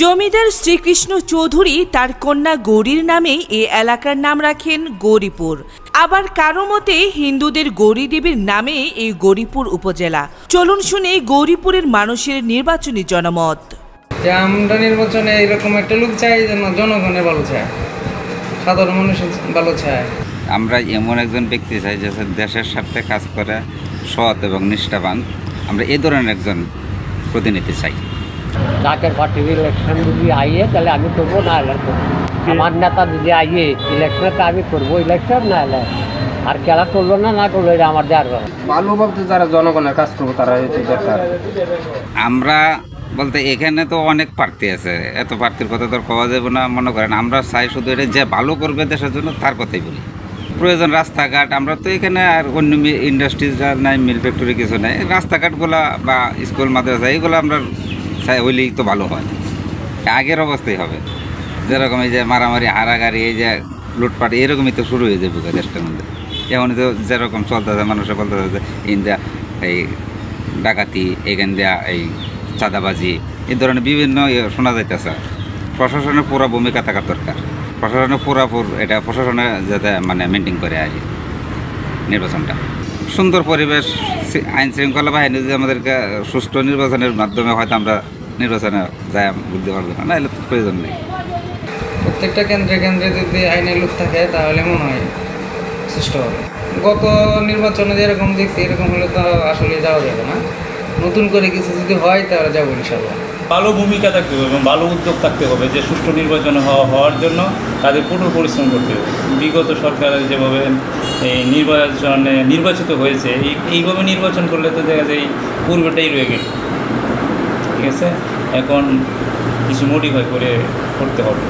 জমিদার শ্রীকৃষ্ণ চৌধুরী তার কন্যা গৌরীর নামে এই এলাকার নাম রাখেন গৌরীপুর। আবার কারো মতে হিন্দুদের গৌরী দেবীর নামে এই গৌরীপুর উপজেলা। চলুন শুনে গৌরীপুরের মানুষের নির্বাচনী জনমত। আমরা নির্বাচনে এরকম একটা লোক চাই যেন জনগণের ভালো চায়, সাধারণ মানুষের ভালো চায়। আমরা এমন একজন ব্যক্তি চাই যে দেশের স্বার্থে কাজ করে, সৎ এবং নিষ্ঠাবান। আমরা এই ধরনের একজন প্রতিনিধি চাই। জাতীয় পার্টির ইলেকশন যদি আইয়ে তাহলে আমি করবো, না হলে আমার নেতা যদি আইয়ে ইলেকশনটা আমি করবো, ইলেকশন না হলে আর খেলা করলো না করলো, এটা আমার দেওয়ার ভালোভাবে যারা জনগণের কাজ করবো তারা হচ্ছে দরকার। আমরা বলতে এখানে তো অনেক প্রার্থী আছে, এত প্রার্থীর কথা তো পাওয়া যাবে না। মনে করেন আমরা চাই শুধু এটা যে ভালো করবে দেশের জন্য তার কথাই বলি। প্রয়োজন রাস্তাঘাট, আমরা তো এখানে আর অন্য ইন্ডাস্ট্রিজ নাই, মিল ফ্যাক্টরি কিছু নাই। রাস্তাঘাটগুলো বা স্কুল মাদ্রাসা এইগুলো আমরা চাই হইলেই তো ভালো হয়। আগের অবস্থায় হবে যেরকম এই যে মারামারি, হারাগাড়ি, এই যে লুটপাট, এরকমই তো শুরু হয়ে যাবে দেশটার মধ্যে। এমনই তো যেরকম চলতেছে, মানুষে বলতেছে যে ইন্ডিয়া এই ডাকাতি, এখান দেয়া এই চাঁদাবাজি, এই ধরনের বিভিন্ন শোনা যাইতেছে। প্রশাসনের পুরো ভূমিকা থাকার দরকার। প্রশাসনের এটা প্রশাসনে যাতে মেনটেন করে আর নির্বাচনটা সুন্দর পরিবেশ, আইন শৃঙ্খলা বাহিনী যদি আমাদেরকে সুষ্ঠু নির্বাচনের মাধ্যমে হয়তো আমরা নির্বাচনে যাই বুঝতে পারবো না, এলে তো প্রয়োজন নেই। প্রত্যেকটা কেন্দ্রে কেন্দ্রে যদি আইনের লোক থাকে তাহলে মনে হয় সুষ্ঠু হবে। গত নির্বাচনে যেরকম দেখছি এরকম হলে তো আসলে যাওয়া যাবে না। নতুন করে কিছু যদি হয় তাহলে যাবো ইনশাল্লাহ। ভালো ভূমিকা থাকতে হবে এবং ভালো উদ্যোগ থাকতে হবে যে সুষ্ঠু নির্বাচন হওয়ার জন্য তাদের কঠোর পরিশ্রম করতে হবে। বিগত সরকার যেভাবে এই নির্বাচিত হয়েছে, এইভাবে নির্বাচন করলে তো দেখা যায় পূর্বটাই রয়ে গেল। ঠিক আছে, এখন কিছু মডিফাই করে করতে হবে।